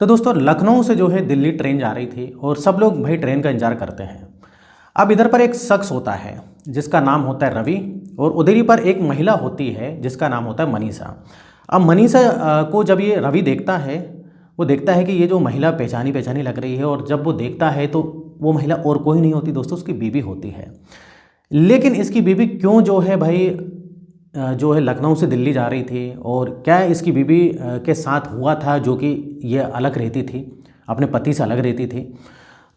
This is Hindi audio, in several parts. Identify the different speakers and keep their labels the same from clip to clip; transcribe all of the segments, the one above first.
Speaker 1: तो दोस्तों लखनऊ से जो है दिल्ली ट्रेन जा रही थी और सब लोग भाई ट्रेन का इंतजार करते हैं। अब इधर पर एक शख्स होता है जिसका नाम होता है रवि और उधर ही पर एक महिला होती है जिसका नाम होता है मनीषा। अब मनीषा को जब ये रवि देखता है, वो देखता है कि ये जो महिला पहचानी पहचानी लग रही है और जब वो देखता है तो वो महिला और कोई नहीं होती दोस्तों, उसकी बीवी होती है। लेकिन इसकी बीवी क्यों जो है भाई जो है लखनऊ से दिल्ली जा रही थी और क्या इसकी बीवी के साथ हुआ था जो कि ये अलग रहती थी, अपने पति से अलग रहती थी।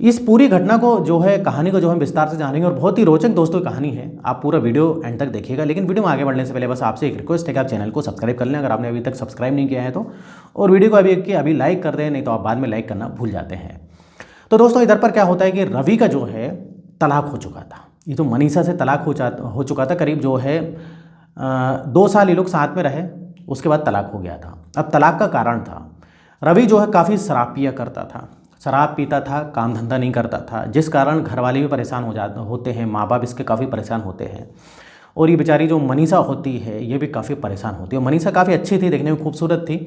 Speaker 1: इस पूरी घटना को जो है कहानी को जो हम विस्तार से जानेंगे और बहुत ही रोचक दोस्तों की कहानी है। आप पूरा वीडियो एंड तक देखिएगा। लेकिन वीडियो में आगे बढ़ने से पहले बस आपसे एक रिक्वेस्ट है कि आप चैनल को सब्सक्राइब कर लें अगर आपने अभी तक सब्सक्राइब नहीं किया है तो, और वीडियो को अभी लाइक कर दें, नहीं तो आप बाद में लाइक करना भूल जाते हैं। तो दोस्तों इधर पर क्या होता है कि रवि का जो है तलाक हो चुका था। ये तो मनीषा से तलाक हो चुका था। करीब जो है 2 साल ये लोग साथ में रहे, उसके बाद तलाक हो गया था। अब तलाक का कारण था रवि जो है काफ़ी शराब पिया करता था, शराब पीता था, काम धंधा नहीं करता था, जिस कारण घर वाले भी परेशान होते हैं, माँ बाप इसके काफ़ी परेशान होते हैं। और ये बेचारी जो मनीषा होती है ये भी काफ़ी परेशान होती है। और मनीषा काफ़ी अच्छी थी, देखने में खूबसूरत थी।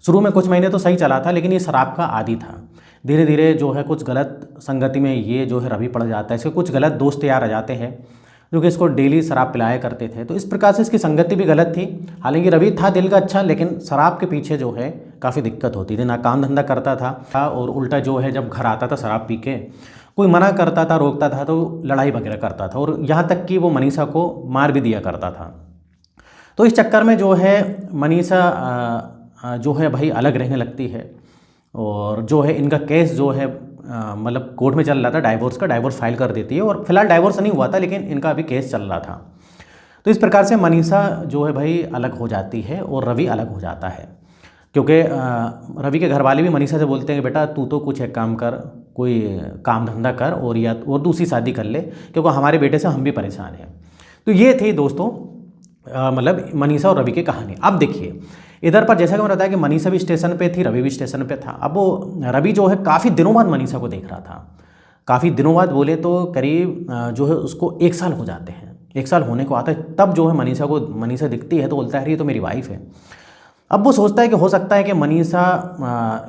Speaker 1: शुरू में कुछ महीने तो सही चला था, लेकिन ये शराब का आदी था। धीरे धीरे जो है कुछ गलत संगति में ये जो है रवि पड़ जाता है। इसके कुछ गलत दोस्त यार आ जाते हैं जो कि इसको डेली शराब पिलाया करते थे, तो इस प्रकार से इसकी संगति भी गलत थी। हालांकि रवि था दिल का अच्छा, लेकिन शराब के पीछे जो है काफ़ी दिक्कत होती थी, ना काम धंधा करता था और उल्टा जो है जब घर आता था शराब पी के कोई मना करता था, रोकता था तो लड़ाई वगैरह करता था और यहाँ तक कि वो मनीषा को मार भी दिया करता था। तो इस चक्कर में जो है मनीषा जो है भाई अलग रहने लगती है और जो है इनका केस जो है मतलब कोर्ट में चल रहा था डाइवोर्स का, डाइवोर्स फाइल कर देती है और फिलहाल डाइवोर्स नहीं हुआ था लेकिन इनका अभी केस चल रहा था। तो इस प्रकार से मनीषा जो है भाई अलग हो जाती है और रवि अलग हो जाता है, क्योंकि रवि के घर वाले भी मनीषा से बोलते हैं कि बेटा तू तो कुछ एक काम कर, कोई काम धंधा कर और दूसरी शादी कर ले, क्योंकि हमारे बेटे से हम भी परेशान हैं। तो ये थी दोस्तों मतलब मनीषा और रवि की कहानी। अब देखिए इधर पर जैसा कि मैंने बताया कि मनीषा भी स्टेशन पे थी, रवि भी स्टेशन पे था। अब वो रवि जो है काफ़ी दिनों बाद मनीषा को देख रहा था। काफ़ी दिनों बाद बोले तो करीब जो है उसको 1 साल हो जाते हैं। 1 साल होने को आता है तब जो है मनीषा दिखती है तो बोलता है ये तो मेरी वाइफ है। अब वो सोचता है कि हो सकता है कि मनीषा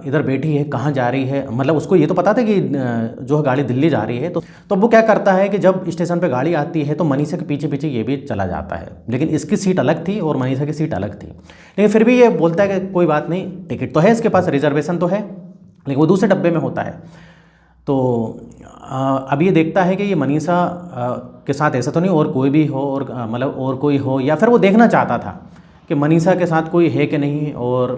Speaker 1: इधर बैठी है, कहाँ जा रही है, मतलब उसको ये तो पता था कि जो है गाड़ी दिल्ली जा रही है। तो वो क्या करता है कि जब स्टेशन पे गाड़ी आती है तो मनीषा के पीछे पीछे ये भी चला जाता है। लेकिन इसकी सीट अलग थी और मनीषा की सीट अलग थी, लेकिन फिर भी ये बोलता है कि कोई बात नहीं, टिकट तो है इसके पास, रिजर्वेशन तो है, लेकिन वो दूसरे डब्बे में होता है। तो अब ये देखता है कि ये मनीषा के साथ ऐसा तो नहीं और कोई भी हो, और मतलब और कोई हो, या फिर वो देखना चाहता था कि मनीषा के साथ कोई है कि नहीं, और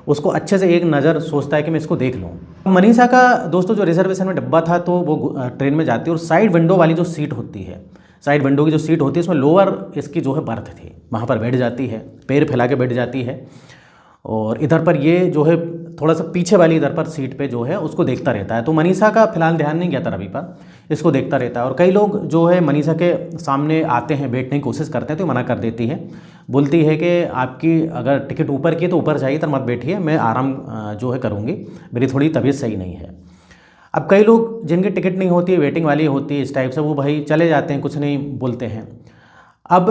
Speaker 1: उसको अच्छे से एक नज़र सोचता है कि मैं इसको देख लूँ। मनीषा का दोस्तों जो रिजर्वेशन में डब्बा था तो वो ट्रेन में जाती है और साइड विंडो वाली जो सीट होती है, साइड विंडो की जो सीट होती है उसमें लोअर इसकी जो है बर्थ थी, वहाँ पर बैठ जाती है, पैर फैला के बैठ जाती है। और इधर पर ये जो है थोड़ा सा पीछे वाली इधर पर सीट पे जो है उसको देखता रहता है। तो मनीषा का फिलहाल ध्यान नहीं गया था रवि पर, इसको देखता रहता है। और कई लोग जो है मनीषा के सामने आते हैं, बैठने की कोशिश करते हैं तो मना कर देती है, बोलती है कि आपकी अगर टिकट ऊपर की है तो ऊपर जाइए, तर मत बैठिए, मैं आराम जो है करूँगी, मेरी थोड़ी तबीयत सही नहीं है। अब कई लोग जिनकी टिकट नहीं होती है, वेटिंग वाली होती है इस टाइप से, वो भाई चले जाते हैं, कुछ नहीं बोलते हैं। अब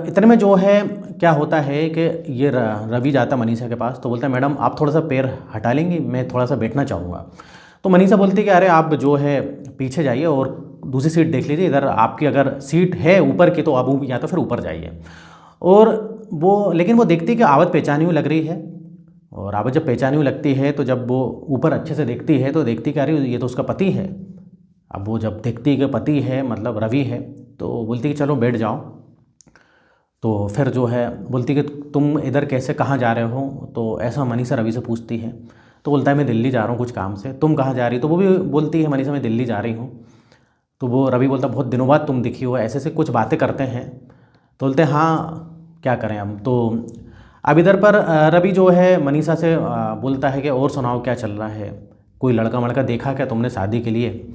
Speaker 1: इतने में जो है क्या होता है कि ये रवि जाता मनीषा के पास तो बोलता है मैडम आप थोड़ा सा पैर हटा लेंगी, मैं थोड़ा सा बैठना चाहूँगा। तो मनीषा बोलती है कि अरे आप जो है पीछे जाइए और दूसरी सीट देख लीजिए, इधर आपकी अगर सीट है ऊपर की तो आप या तो फिर ऊपर जाइए। और लेकिन वो देखती है कि आवत पहचानी हुई लग रही है, और आवत जब पहचानी हुई लगती है तो जब वो ऊपर अच्छे से देखती है तो देखती कि अरे ये तो उसका पति है। अब वो जब देखती है कि पति है मतलब रवि है तो बोलती कि चलो बैठ जाओ। तो फिर जो है बोलती कि तुम इधर कैसे, कहाँ जा रहे हो, तो ऐसा मनीषा रवि से पूछती है। तो बोलता है मैं दिल्ली जा रहा हूँ कुछ काम से, तुम कहाँ जा रही हो, तो वो भी बोलती है मनीषा मैं दिल्ली जा रही हूँ। तो वो रवि बोलता बहुत दिनों बाद तुम दिखी हो, ऐसे से कुछ बातें करते हैं। तो बोलते हैं हाँ क्या करें हम। तो अब इधर पर रवि जो है मनीषा से बोलता है कि और सुनाओ क्या चल रहा है, कोई लड़का वड़का देखा क्या तुमने शादी के लिए,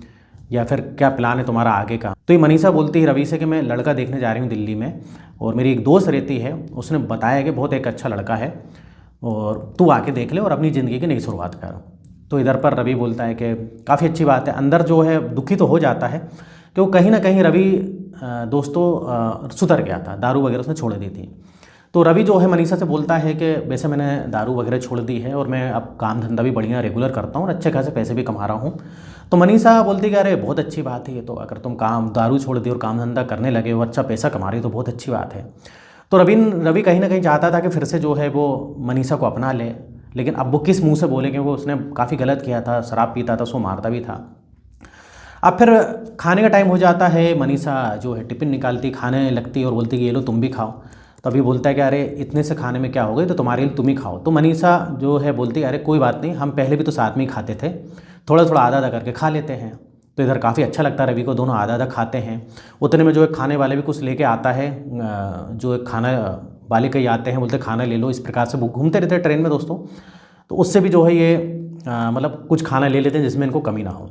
Speaker 1: या फिर क्या प्लान है तुम्हारा आगे का। तो ये मनीषा बोलती है रवि से कि मैं लड़का देखने जा रही हूँ दिल्ली में, और मेरी एक दोस्त रहती है, उसने बताया कि बहुत एक अच्छा लड़का है और तू आके देख ले और अपनी ज़िंदगी की नई शुरुआत कर। तो इधर पर रवि बोलता है कि काफ़ी अच्छी बात है। अंदर जो है दुखी तो हो जाता है क्योंकि कहीं ना कहीं रवि दोस्तों सुधर गया था, दारू वगैरह उसने छोड़ दी थी। तो रवि जो है मनीषा से बोलता है कि वैसे मैंने दारू वगैरह छोड़ दी है और मैं अब काम धंधा भी बढ़िया रेगुलर करता हूँ और अच्छे खासे पैसे भी कमा रहा हूँ। तो मनीषा बोलती कि अरे बहुत अच्छी बात है ये तो, अगर तुम काम दारू छोड़ दी और काम धंधा करने लगे हो, अच्छा पैसा कमा रही हो तो बहुत अच्छी बात है। तो रवि कहीं ना कहीं चाहता था कि फिर से जो है वो मनीषा को अपना ले, लेकिन अब वो किस मुंह से बोले, क्योंकि उसने काफ़ी गलत किया था, शराब पीता था, उसको मारता भी था। अब फिर खाने का टाइम हो जाता है, मनीषा जो है टिफ़िन निकालती, खाने लगती और बोलती कि ये लो तुम भी खाओ। तो अभी बोलता है कि अरे इतने से खाने में क्या हो गई, तो तुम्हारे लिए तुम ही खाओ। तो मनीषा जो है बोलती है अरे कोई बात नहीं, हम पहले भी तो साथ में ही खाते थे, थोड़ा थोड़ा आधा आधा करके खा लेते हैं। तो इधर काफ़ी अच्छा लगता है रवि को, दोनों आधा आधा खाते हैं। उतने में जो है खाने वाले भी कुछ लेके आता है, जो एक खाना वाले कहीं आते हैं, बोलते खाना ले लो। इस प्रकार से वो घूमते रहते हैं ट्रेन में दोस्तों, तो उससे भी जो है ये मतलब कुछ खाना ले लेते हैं जिसमें इनको कमी ना हो।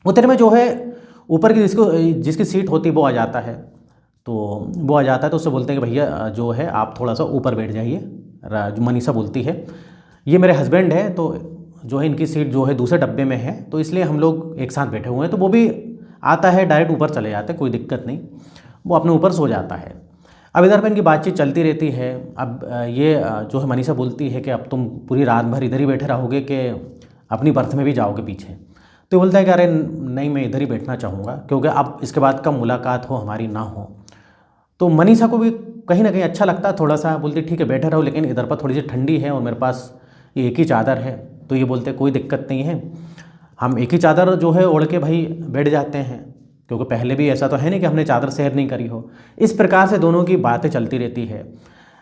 Speaker 1: उतने में जो है ऊपर की जिसकी सीट होती है वो आ जाता है। तो वो आ जाता है तो उससे बोलते हैं कि भैया जो है आप थोड़ा सा ऊपर बैठ जाइए। जो मनीषा बोलती है ये मेरे हस्बैंड है, तो जो है इनकी सीट जो है दूसरे डब्बे में है, तो इसलिए हम लोग एक साथ बैठे हुए हैं। तो वो भी आता है, डायरेक्ट ऊपर चले जाते हैं, कोई दिक्कत नहीं, वो अपने ऊपर सो जाता है। अब इधर पर इनकी बातचीत चलती रहती है। अब ये जो है मनीषा बोलती है कि अब तुम पूरी रात भर इधर ही बैठे रहोगे कि अपनी बर्थ में भी जाओगे पीछे। तो बोलता है कि अरे नहीं, मैं इधर ही बैठना चाहूँगा, क्योंकि अब इसके बाद कब मुलाकात हो हमारी ना हो। तो मनीषा को भी कहीं ना कहीं अच्छा लगता है थोड़ा सा, बोलती ठीक है बैठे रहो, लेकिन इधर पर थोड़ी सी ठंडी है और मेरे पास ये एक ही चादर है। तो ये बोलते कोई दिक्कत नहीं है, हम एक ही चादर जो है ओढ़ के भाई बैठ जाते हैं, क्योंकि पहले भी ऐसा तो है नहीं कि हमने चादर शेयर नहीं करी हो। इस प्रकार से दोनों की बातें चलती रहती है।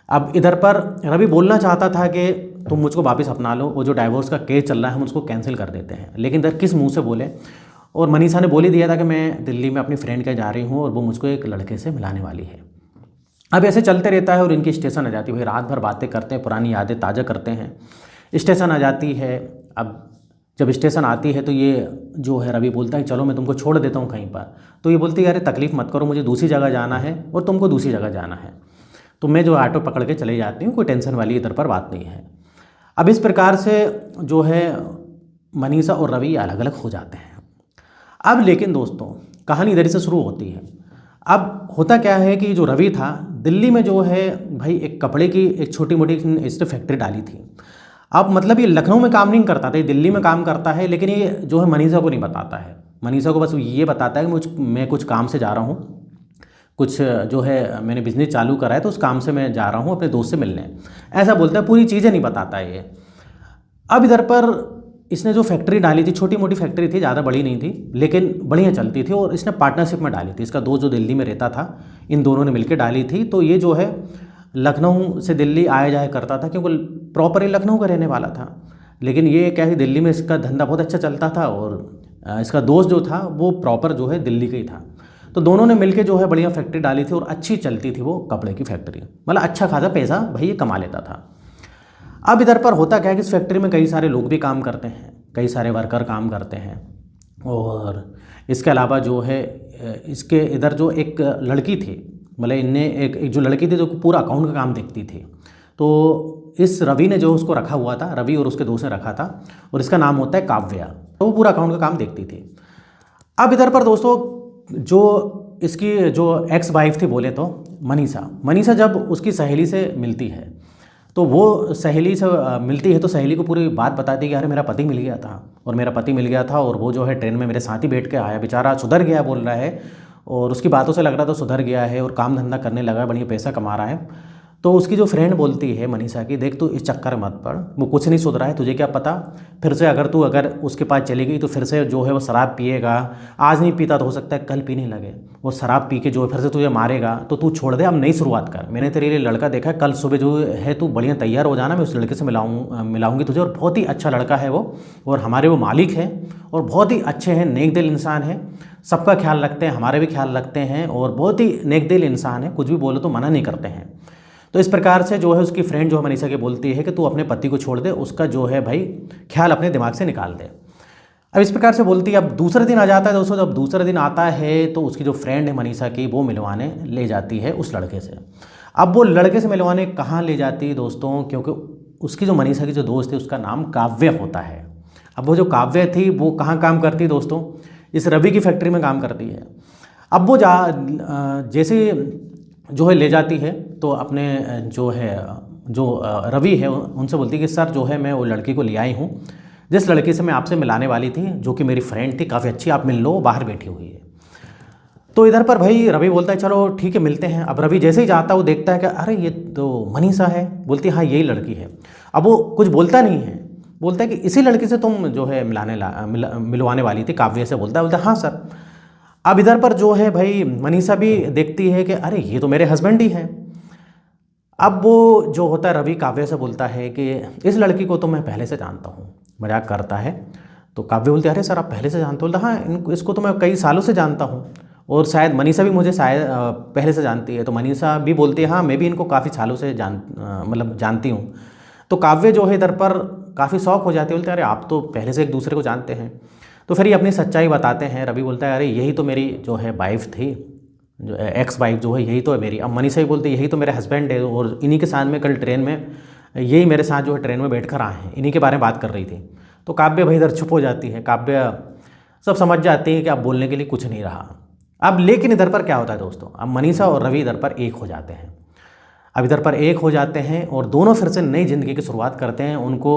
Speaker 1: अब इधर पर रवि बोलना चाहता था कि तुम मुझको वापस अपना लो, वो जो डाइवोर्स का केस चल रहा है हम उसको कैंसिल कर देते हैं, लेकिन इधर किस मुंह से बोले। और मनीषा ने बोल ही दिया था कि मैं दिल्ली में अपनी फ्रेंड के जा रही हूँ और वो मुझको एक लड़के से मिलाने वाली है। अब ऐसे चलते रहता है और इनकी स्टेशन आ जाती है, भाई रात भर बातें करते हैं, पुरानी यादें ताज़ा करते हैं। स्टेशन आ जाती है। अब जब स्टेशन आती है तो ये जो है रवि बोलता है चलो मैं तुमको छोड़ देता हूँ कहीं पर। तो ये बोलती है अरे तकलीफ़ मत करो, मुझे दूसरी जगह जाना है और तुमको दूसरी जगह जाना है, तो मैं जो ऑटो पकड़ के चले जाती हूँ, कोई टेंशन वाली इधर पर बात नहीं है। अब इस प्रकार से जो है मनीषा और रवि अलग अलग हो जाते हैं। अब लेकिन दोस्तों कहानी इधर से शुरू होती है। अब होता क्या है कि जो रवि था दिल्ली में जो है भाई एक कपड़े की एक छोटी मोटी इसने फैक्ट्री डाली थी। अब मतलब ये लखनऊ में काम नहीं करता था, ये दिल्ली में काम करता है, लेकिन ये जो है मनीषा को नहीं बताता है। मनीषा को बस ये बताता है कि मैं कुछ काम से जा रहा हूँ, कुछ जो है मैंने बिजनेस चालू करा है तो उस काम से मैं जा रहा हूँ अपने दोस्त से मिलने, ऐसा बोलता है, पूरी चीज़ें नहीं बताता है ये। अब इधर पर इसने जो फैक्ट्री डाली थी, छोटी मोटी फैक्ट्री थी, ज़्यादा बड़ी नहीं थी, लेकिन बढ़िया चलती थी, और इसने पार्टनरशिप में डाली थी। इसका दोस्त जो दिल्ली में रहता था, इन दोनों ने मिलकर डाली थी। तो ये जो है लखनऊ से दिल्ली आया जाया करता था, क्योंकि प्रॉपर ही लखनऊ का रहने वाला था। लेकिन ये क्या है, दिल्ली में इसका धंधा बहुत अच्छा चलता था और इसका दोस्त जो था वो प्रॉपर जो है दिल्ली का ही था। तो दोनों ने मिलकर जो है बढ़िया फैक्ट्री डाली थी और अच्छी चलती थी वो कपड़े की फैक्ट्री, मतलब अच्छा खासा पैसा भाई ये कमा लेता था। अब इधर पर होता क्या है कि इस फैक्ट्री में कई सारे लोग भी काम करते हैं, कई सारे वर्कर काम करते हैं, और इसके अलावा जो है इसके इधर जो एक लड़की थी, मतलब इनने एक जो लड़की थी जो पूरा अकाउंट का काम देखती थी, तो इस रवि ने जो उसको रखा हुआ था, रवि और उसके दोस्त ने रखा था, और इसका नाम होता है काव्या। तो वो पूरा अकाउंट का काम देखती थी। अब इधर पर दोस्तों जो इसकी जो एक्स वाइफ थी बोले तो मनीषा जब उसकी सहेली से मिलती है, तो वो सहेली से मिलती है तो सहेली को पूरी बात बताती है कि अरे मेरा पति मिल गया था, और मेरा पति मिल गया था और वो जो है ट्रेन में मेरे साथ ही बैठ के आया, बेचारा सुधर गया बोल रहा है, और उसकी बातों से लग रहा था सुधर गया है और काम धंधा करने लगा है, बढ़िया पैसा कमा रहा है। तो उसकी जो फ्रेंड बोलती है मनीषा की, देख तू इस चक्कर में मत पड़, वो कुछ नहीं सुधरा है, तुझे क्या पता, फिर से अगर उसके पास चली गई तो फिर से जो है वो शराब पिएगा, आज नहीं पीता तो हो सकता है कल पीने लगे, वो शराब पी के जो है फिर से तुझे मारेगा, तो तू छोड़ दे, अब नई शुरुआत कर। मैंने तेरे लिए लड़का देखा है, कल सुबह जो है तू बढ़िया तैयार हो जाना, मैं उस लड़के से मिलाऊंगी तुझे, और बहुत ही अच्छा लड़का है वो, और हमारे वो मालिक हैं और बहुत ही अच्छे हैं, नेक दिल इंसान है, सबका ख्याल रखते हैं, हमारे भी ख्याल रखते हैं, और बहुत ही नेक दिल इंसान है, कुछ भी बोलो तो मना नहीं करते हैं। तो इस प्रकार से जो है उसकी फ्रेंड जो है मनीषा के बोलती है कि तू अपने पति को छोड़ दे, उसका जो है भाई ख्याल अपने दिमाग से निकाल दे। अब इस प्रकार से बोलती है। अब दूसरा दिन आ जाता है दोस्तों, जब दूसरा दिन आता है तो उसकी जो फ्रेंड है मनीषा की, वो मिलवाने ले जाती है उस लड़के से। अब वो लड़के से मिलवाने कहाँ ले जाती है दोस्तों, क्योंकि उसकी जो मनीषा की जो दोस्त है उसका नाम काव्य होता है। अब वो जो काव्य थी वो कहाँ काम करती है दोस्तों, इस रवि की फैक्ट्री में काम करती है। अब वो जैसे जो है ले जाती है तो अपने जो रवि है उनसे बोलती है कि सर जो है मैं वो लड़की को ले आई हूँ जिस लड़की से मैं आपसे मिलाने वाली थी, जो कि मेरी फ्रेंड थी, काफ़ी अच्छी, आप मिल लो, बाहर बैठी हुई है। तो इधर पर भाई रवि बोलता है चलो ठीक है मिलते हैं। अब रवि जैसे ही जाता है वो देखता है कि अरे ये तो मनीषा है। बोलती है हाँ यही लड़की है। अब वो कुछ बोलता नहीं है, बोलता है कि इसी लड़की से तुम जो है मिलवाने वाली थी, काव्य से। बोलता है हाँ सर। अब इधर पर जो है भाई मनीषा भी देखती है कि अरे ये तो मेरे हस्बैंड ही हैं। अब वो जो होता है रवि काव्य से बोलता है कि इस लड़की को तो मैं पहले से जानता हूँ। मजाक करता है। तो काव्य बोलती है अरे सर आप पहले से जानते हो? बोलता हाँ इसको तो मैं कई सालों से जानता हूँ, और शायद मनीषा भी मुझे शायद पहले से जानती है। तो मनीषा भी बोलती है हाँ मैं भी इनको काफ़ी सालों से जानती हूँ। तो काव्य जो है इधर पर काफ़ी शौक हो जाती है, बोलते हैं अरे आप तो पहले से एक दूसरे को जानते हैं। तो फिर ये अपनी सच्चाई बताते हैं। रवि बोलता है अरे यही तो मेरी जो है वाइफ थी, जो एक्स वाइफ जो है यही तो है मेरी। अब मनीषा भी बोलती है यही तो मेरे हस्बैंड है, और इन्हीं के साथ में कल ट्रेन में यही मेरे साथ जो है ट्रेन में बैठ कर आए हैं, इन्हीं के बारे में बात कर रही थी। तो काव्य भाई इधर चुप हो जाती है। काव्य सब समझ जाती है कि अब बोलने के लिए कुछ नहीं रहा। अब लेकिन इधर पर क्या होता है दोस्तों, अब मनीषा और रवि इधर पर एक हो जाते हैं। अब इधर पर एक हो जाते हैं और दोनों फिर से नई ज़िंदगी की शुरुआत करते हैं। उनको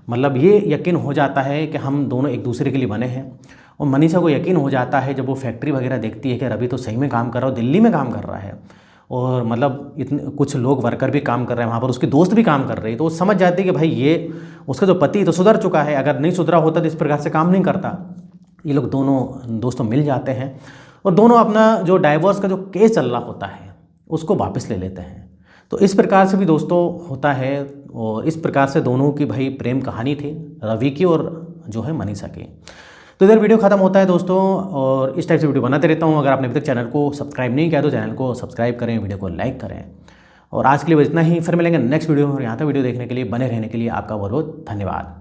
Speaker 1: मतलब ये यकीन हो जाता है कि हम दोनों एक दूसरे के लिए बने हैं। और मनीषा को यकीन हो जाता है जब वो फैक्ट्री वगैरह देखती है कि रवि तो सही में काम कर रहा है, दिल्ली में काम कर रहा है, और मतलब इतने कुछ लोग वर्कर भी काम कर रहे हैं वहाँ पर, उसके दोस्त भी काम कर रहे हैं। तो वो समझ जाती है कि भाई ये उसका जो पति तो सुधर चुका है, अगर नहीं सुधरा होता तो इस प्रकार से काम नहीं करता। ये लोग दोनों दोस्तों मिल जाते हैं और दोनों अपना जो डाइवोर्स का जो केस चल रहा होता है उसको वापस ले लेते हैं। तो इस प्रकार से भी दोस्तों होता है, और इस प्रकार से दोनों की भाई प्रेम कहानी थी, रवि की और जो है मनीषा की। तो इधर वीडियो खत्म होता है दोस्तों, और इस टाइप से वीडियो बनाते रहता हूँ। अगर आपने अभी तक चैनल को सब्सक्राइब नहीं किया तो चैनल को सब्सक्राइब करें, वीडियो को लाइक करें। और आज के लिए बस इतना ही, फिर मिलेंगे नेक्स्ट वीडियो में। और यहाँ तक वीडियो देखने के लिए, बने रहने के लिए आपका बहुत बहुत धन्यवाद।